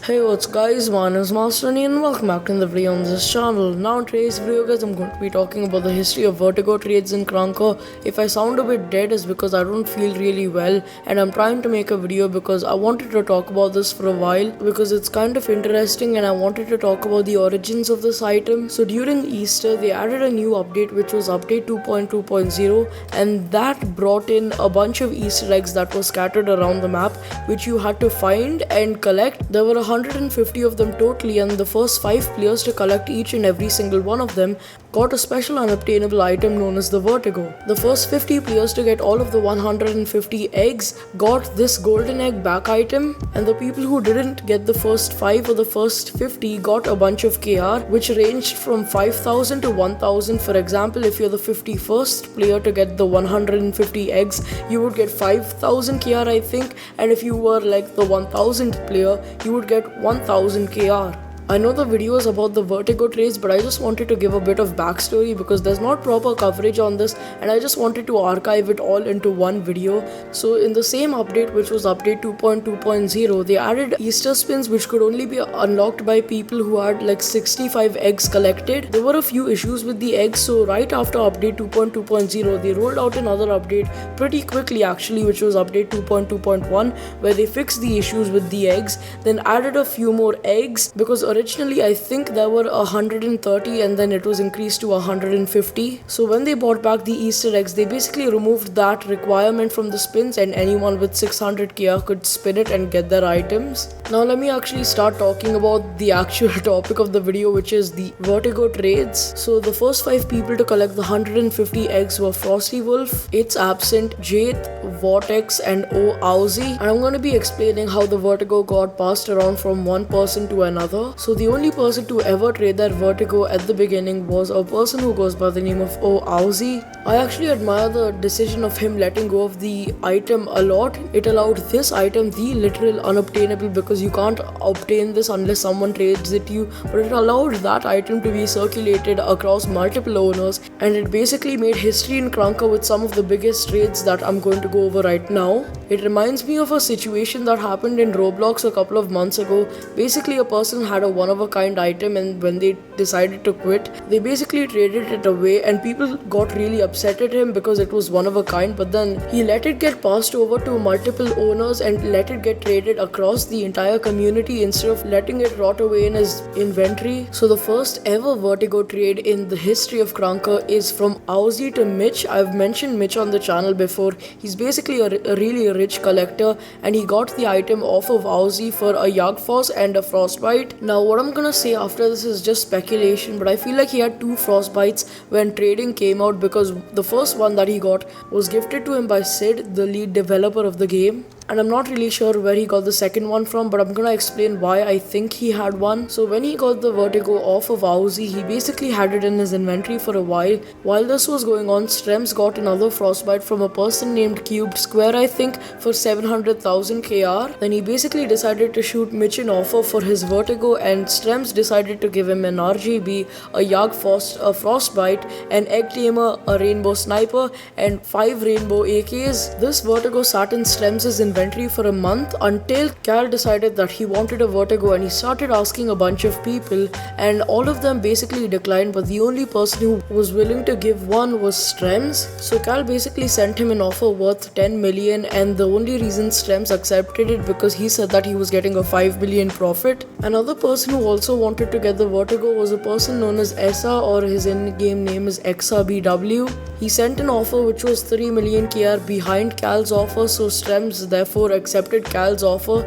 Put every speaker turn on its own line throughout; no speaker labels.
Hey, what's guys, my name is Masterani and welcome back to the video on this channel. Now in today's video guys, I'm going to be talking about the history of Vertigo trades in Krunker. If I sound a bit dead, it's because I don't feel really well and I'm trying to make a video because I wanted to talk about this for a while because it's kind of interesting and I wanted to talk about the origins of this item. So during Easter, they added a new update which was update 2.2.0 and that brought in a bunch of Easter eggs that were scattered around the map which you had to find and collect. There were 150 of them totally, and the first 5 players to collect each and every single one of them got a special unobtainable item known as the Vertigo. The first 50 players to get all of the 150 eggs got this golden egg back item, and the people who didn't get the first 5 or the first 50 got a bunch of KR which ranged from 5000 to 1000. For example, if you're the 51st player to get the 150 eggs, you would get 5000 KR I think, and if you were like the 1000th player, you would get 1000 KR. I know the video is about the Vertigo trades, but I just wanted to give a bit of backstory because there's not proper coverage on this and I just wanted to archive it all into one video. So in the same update, which was update 2.2.0, they added Easter spins which could only be unlocked by people who had like 65 eggs collected. There were a few issues with the eggs, so right after update 2.2.0, they rolled out another update pretty quickly actually, which was update 2.2.1, where they fixed the issues with the eggs, then added a few more eggs because originally I think there were 130 and then it was increased to 150. So when they brought back the Easter eggs, they basically removed that requirement from the spins and anyone with 600 KR could spin it and get their items. Now let me actually start talking about the actual topic of the video, which is the Vertigo trades. So the first 5 people to collect the 150 eggs were Frosty Wolf, It's Absent, Jade, Vortex and O Owzy, and I'm going to be explaining how the Vertigo got passed around from one person to another. So the only person to ever trade that Vertigo at the beginning was a person who goes by the name of O Owzy. I actually admire the decision of him letting go of the item a lot. It allowed this item, the literal unobtainable, because you can't obtain this unless someone trades it to you, but it allowed that item to be circulated across multiple owners, and it basically made history in Krunker with some of the biggest trades that I'm going to go over right now. It reminds me of a situation that happened in Roblox a couple of months ago. Basically, a person had a one-of-a-kind item and when they decided to quit, they basically traded it away and people got really upset at him because it was one-of-a-kind, but then he let it get passed over to multiple owners and let it get traded across the entire community instead of letting it rot away in his inventory. So the first ever Vertigo trade in the history of Krunker is from Owzy to Mitch. I've mentioned Mitch on the channel before. He's basically a really rich collector and he got the item off of Owzy for a Yagfos and a Frostbite. Now what I'm gonna say after this is just speculation, but I feel like he had 2 Frostbites when trading came out because the first one that he got was gifted to him by Sid, the lead developer of the game. And I'm not really sure where he got the second one from, but I'm gonna explain why I think he had one. So when he got the Vertigo off of Owzy, he basically had it in his inventory for a while. While this was going on, Strems got another Frostbite from a person named Cubed Square, I think, for 700,000 KR. Then he basically decided to shoot Mitch an offer for his Vertigo, and Strems decided to give him an RGB, a Yagfrost, a Frostbite, an Egg Tamer, a Rainbow Sniper, and 5 Rainbow AKs. This Vertigo sat in Strems' inventory for a month until Cal decided that he wanted a Vertigo and he started asking a bunch of people and all of them basically declined, but the only person who was willing to give one was Strems. So Cal basically sent him an offer worth 10 million and the only reason Strems accepted it because he said that he was getting a 5 million profit. Another person who also wanted to get the Vertigo was a person known as Essa, or his in-game name is XRBW. He sent an offer which was 3 million KR behind Cal's offer, so Strems therefore accepted Cal's offer.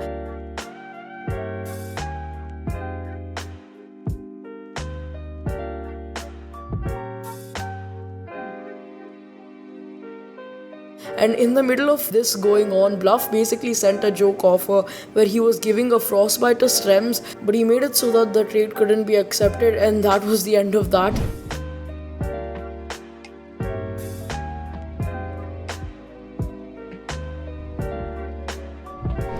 And in the middle of this going on, Bluff basically sent a joke offer where he was giving a Frostbite to Strems, but he made it so that the trade couldn't be accepted, and that was the end of that.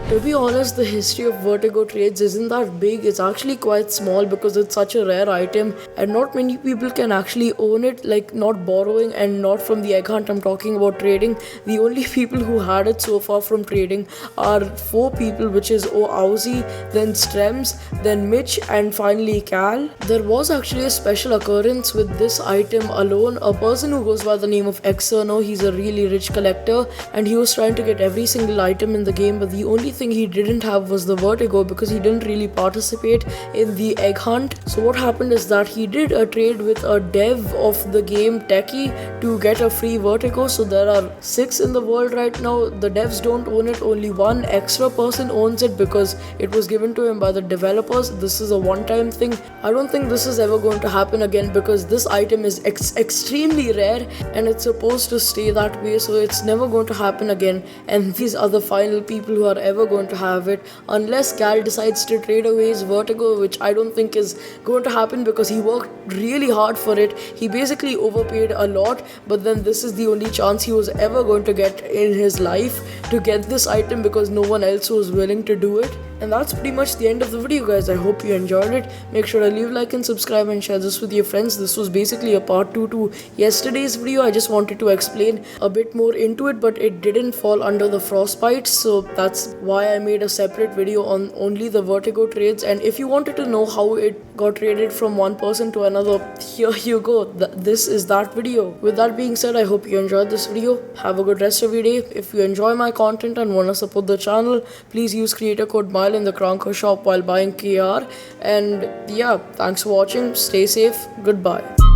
To To be honest, the history of Vertigo trades isn't that big. It's actually quite small because it's such a rare item and not many people can actually own it, like not borrowing and not from the egg hunt. I'm talking about trading. The only people who had it so far from trading are 4 people, which is Ozzy, then Strems, then Mitch, and finally Cal. There was actually a special occurrence with this item alone. A person who goes by the name of Exerno, he's a really rich collector and he was trying to get every single item in the game, but the only thing he didn't have was the Vertigo because he didn't really participate in the egg hunt. So what happened is that he did a trade with a dev of the game, Techie, to get a free Vertigo. So there are 6 in the world right now. The devs don't own it, only one extra person owns it because it was given to him by the developers. This is a one-time thing. I don't think this is ever going to happen again because this item is extremely rare and it's supposed to stay that way, so it's never going to happen again. And these are the final people who are ever going to have it, unless Cal decides to trade away his Vertigo, which I don't think is going to happen because he worked really hard for it. He basically overpaid a lot, but then this is the only chance he was ever going to get in his life to get this item because no one else was willing to do it. And that's pretty much the end of the video, guys. I hope you enjoyed it. Make sure to leave a like and subscribe and share this with your friends. This was basically a part 2 to yesterday's video. I just wanted to explain a bit more into it, but it didn't fall under the frostbite, so that's why I made a separate video on only the Vertigo trades. And if you wanted to know how it got traded from one person to another, here you go. This is that video. With that being said, I hope you enjoyed this video. Have a good rest of your day. If you enjoy my content and want to support the channel, please use creator code MILE in the Krunker shop while buying KR. And yeah, thanks for watching. Stay safe. Goodbye.